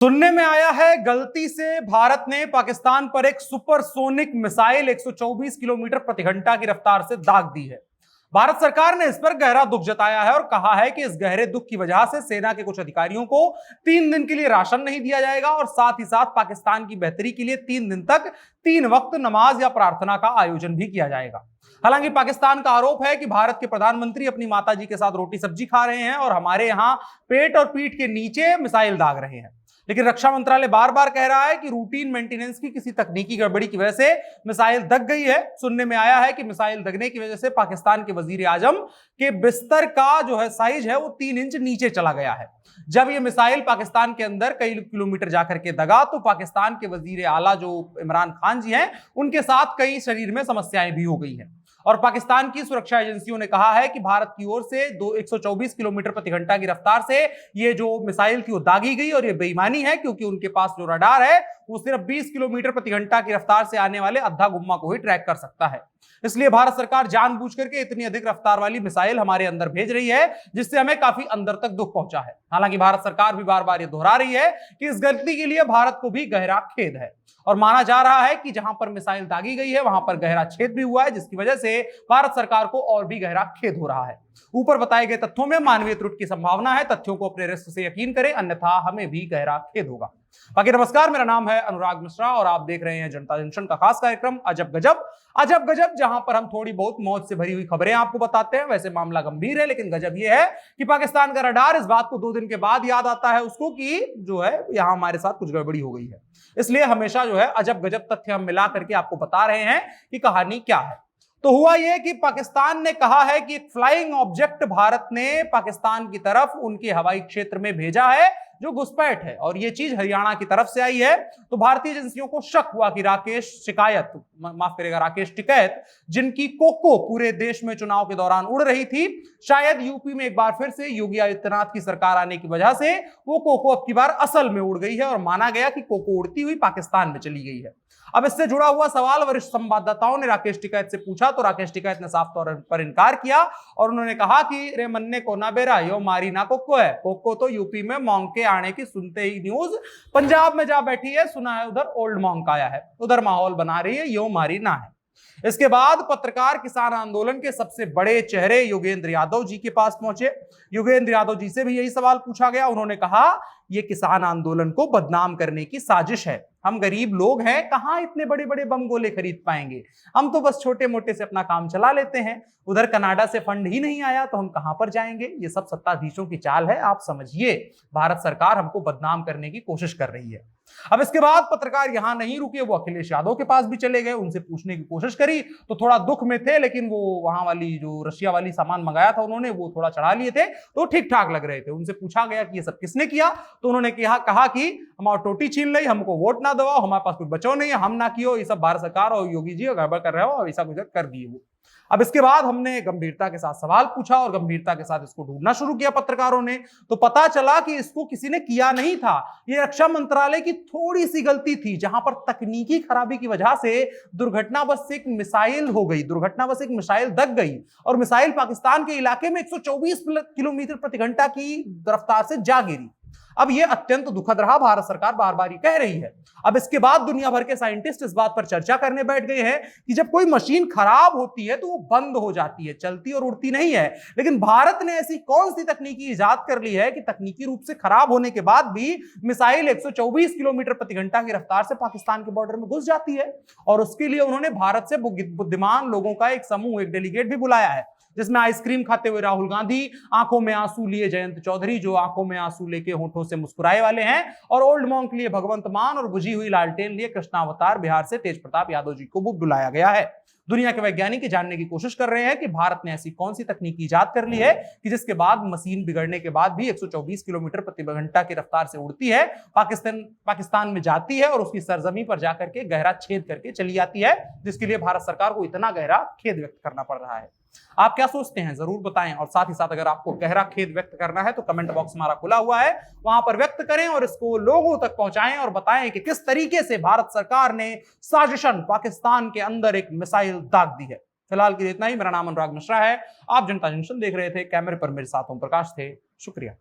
सुनने में आया है गलती से भारत ने पाकिस्तान पर एक सुपरसोनिक मिसाइल 124 किलोमीटर प्रति घंटा की रफ्तार से दाग दी है। भारत सरकार ने इस पर गहरा दुख जताया है और कहा है कि इस गहरे दुख की वजह से सेना के कुछ अधिकारियों को 3 दिन के लिए राशन नहीं दिया जाएगा और साथ ही साथ पाकिस्तान की बेहतरी के लिए 3 दिन तक 3 वक्त नमाज या प्रार्थना का आयोजन भी किया जाएगा। हालांकि पाकिस्तान का आरोप है कि भारत के प्रधानमंत्री अपनी माताजी के साथ रोटी सब्जी खा रहे हैं और हमारे यहां पेट और पीठ के नीचे मिसाइल दाग रहे हैं। लेकिन रक्षा मंत्रालय बार बार कह रहा है कि रूटीन मेंटेनेंस की किसी तकनीकी गड़बड़ी की वजह से मिसाइल दग गई है। सुनने में आया है कि मिसाइल दगने की वजह से पाकिस्तान के वजीर आजम के बिस्तर का जो है साइज है वो 3 इंच नीचे चला गया है। जब यह मिसाइल पाकिस्तान के अंदर कई किलोमीटर जाकर के दगा तो पाकिस्तान के वजीर आला जो इमरान खान जी हैं उनके साथ कई शरीर में समस्याएं भी हो गई हैं। और पाकिस्तान की सुरक्षा एजेंसियों ने कहा है कि भारत की ओर से 124 किलोमीटर प्रति घंटा की रफ्तार से ये जो मिसाइल थी वो दागी गई और ये बेईमानी है, क्योंकि उनके पास जो रडार है वो सिर्फ 20 किलोमीटर प्रति घंटा की रफ्तार से आने वाले अद्धा गुम्मा को ही ट्रैक कर सकता है। इसलिए भारत सरकार जानबूझ करके इतनी अधिक रफ्तार वाली मिसाइल हमारे अंदर भेज रही है, जिससे हमें काफी अंदर तक दुख पहुंचा है। हालांकि भारत सरकार भी बार बार ये दोहरा रही है कि इस गलती के लिए भारत को भी गहरा खेद है और माना जा रहा है कि जहां पर मिसाइल दागी गई है वहां पर गहरा छेद भी हुआ है, जिसकी वजह से भारत सरकार को और भी गहरा खेद हो रहा है। ऊपर बताए गए तथ्यों में मानवीय त्रुटि की संभावना है। तथ्यों को अपने रिस्क से यकीन करें, अन्यथा हमें भी गहरा खेद होगा। बाकी नमस्कार, मेरा नाम है अनुराग मिश्रा और आप देख रहे हैं जनता जंक्शन का खास कार्यक्रम अजब गजब। अजब गजब, जहां पर हम थोड़ी बहुत मौज से भरी हुई खबरें आपको बताते हैं। वैसे मामला गंभीर है, लेकिन गजब यह है कि पाकिस्तान का रडार इस बात को 2 दिन के बाद याद आता है उसको कि जो है यहां हमारे साथ कुछ गड़बड़ी हो गई है। इसलिए हमेशा जो है अजब गजब तथ्य हम मिला करके आपको बता रहे हैं कि कहानी क्या है। तो हुआ यह कि पाकिस्तान ने कहा है कि एक फ्लाइंग ऑब्जेक्ट भारत ने पाकिस्तान की तरफ उनके हवाई क्षेत्र में भेजा है जो घुसपैठ है, और यह चीज हरियाणा की तरफ से आई है। तो भारतीय एजेंसियों को शक हुआ कि राकेश टिकैत जिनकी कोको पूरे देश में चुनाव के दौरान उड़ रही थी, शायद यूपी में एक बार फिर से योगी आदित्यनाथ की सरकार आने की वजह से वो कोको अब की बार असल में उड़ गई है और माना गया कि कोको उड़ती हुई पाकिस्तान में चली गई है। अब इससे जुड़ा हुआ सवाल वरिष्ठ संवाददाताओं ने राकेश टिकैत से पूछा तो राकेश टिकैत ने साफ तौर पर इनकार किया और उन्होंने कहा कि रे मन्ने को ना बेरा यो मारी ना कोको है। कोको तो यूपी में मोंग के आने की सुनते ही न्यूज पंजाब में जा बैठी है, सुना है उधर ओल्ड मोंग का आया है, उधर माहौल बना रही है, यो मारी ना है। इसके बाद पत्रकार किसान आंदोलन के सबसे बड़े चेहरे योगेंद्र यादव जी के पास पहुंचे। योगेंद्र यादव जी से भी यही सवाल पूछा गया। उन्होंने कहा यह किसान आंदोलन को बदनाम करने की साजिश है। हम गरीब लोग हैं, कहां इतने बड़े बड़े बम गोले खरीद पाएंगे, हम तो बस छोटे मोटे से अपना काम चला लेते हैं। उधर कनाडा से फंड ही नहीं आया तो हम कहां पर जाएंगे। ये सब सत्ताधीशों की चाल है, आप समझिए। भारत सरकार हमको बदनाम करने की कोशिश कर रही है। अब इसके बाद पत्रकार यहां नहीं रुके, वो अखिलेश यादव के पास भी चले गए, उनसे पूछने की कोशिश करी तो थोड़ा दुख में थे, लेकिन वो वहां वाली जो रशिया वाली सामान मंगाया था उन्होंने वो थोड़ा चढ़ा लिए थे तो ठीक ठाक लग रहे थे। उनसे पूछा गया कि ये सब किसने किया तो उन्होंने कहा कि हमारा टोटी छीन ली, हमको वोट ना दबाओ, हमारे पास कुछ बचो नहीं है, हम ना कियो, ये सब भारत सरकार और योगी जी गड़बड़ कर रहे हो, ऐसा कुछ कर दिए वो। अब इसके बाद हमने गंभीरता के साथ सवाल पूछा और गंभीरता के साथ इसको ढूंढना शुरू किया पत्रकारों ने, तो पता चला कि इसको किसी ने किया नहीं था। ये रक्षा मंत्रालय की थोड़ी सी गलती थी, जहां पर तकनीकी खराबी की वजह से दुर्घटनावश एक मिसाइल हो गई, दुर्घटनावश एक मिसाइल दग गई और मिसाइल पाकिस्तान के इलाके में 124 किलोमीटर प्रति घंटा की रफ्तार से जा गिरी। अब यह अत्यंत दुखद रहा, भारत सरकार बार बार कह रही है। अब इसके बाद दुनिया भर के साइंटिस्ट इस बात पर चर्चा करने बैठ गए हैं कि जब कोई मशीन खराब होती है तो वो बंद हो जाती है, चलती और उड़ती नहीं है। लेकिन भारत ने ऐसी कौन सी तकनीकी इजाद कर ली है कि तकनीकी रूप से खराब होने के बाद भी मिसाइल 124 किलोमीटर प्रति घंटा की रफ्तार से पाकिस्तान के बॉर्डर में घुस जाती है। और उसके लिए उन्होंने भारत से बुद्धिमान लोगों का एक समूह, एक डेलीगेट भी बुलाया है, जिसमें आइसक्रीम खाते हुए राहुल गांधी, आंखों में आंसू लिए जयंत चौधरी जो आंखों में आंसू लेके होठों से मुस्कुराए वाले हैं, और ओल्ड मॉन्क लिए भगवंत मान और बुझी हुई लालटेन लिए कृष्णावतार बिहार से तेज प्रताप यादव जी को भी बुलाया गया है। दुनिया के वैज्ञानिक जानने की कोशिश कर रहे हैं कि भारत ने ऐसी कौन सी तकनीक इजाद कर ली है कि जिसके बाद मशीन बिगड़ने के बाद भी 124 किलोमीटर प्रति घंटा की रफ्तार से उड़ती है, पाकिस्तान में जाती है और उसकी सरजमी पर जाकर के गहरा छेद करके चली आती है, जिसके लिए भारत सरकार को इतना गहरा खेद व्यक्त करना पड़ रहा है। आप क्या सोचते हैं जरूर बताएं, और साथ ही साथ अगर आपको गहरा खेद व्यक्त करना है तो कमेंट बॉक्स हमारा खुला हुआ है, वहां पर व्यक्त करें और इसको लोगों तक पहुंचाएं और बताएं कि किस तरीके से भारत सरकार ने साजिशन पाकिस्तान के अंदर एक मिसाइल दाग दी है। फिलहाल के लिए इतना ही। मेरा नाम अनुराग मिश्रा है, आप जनता जंक्शन देख रहे थे, कैमरे पर मेरे साथ ओम प्रकाश थे। शुक्रिया।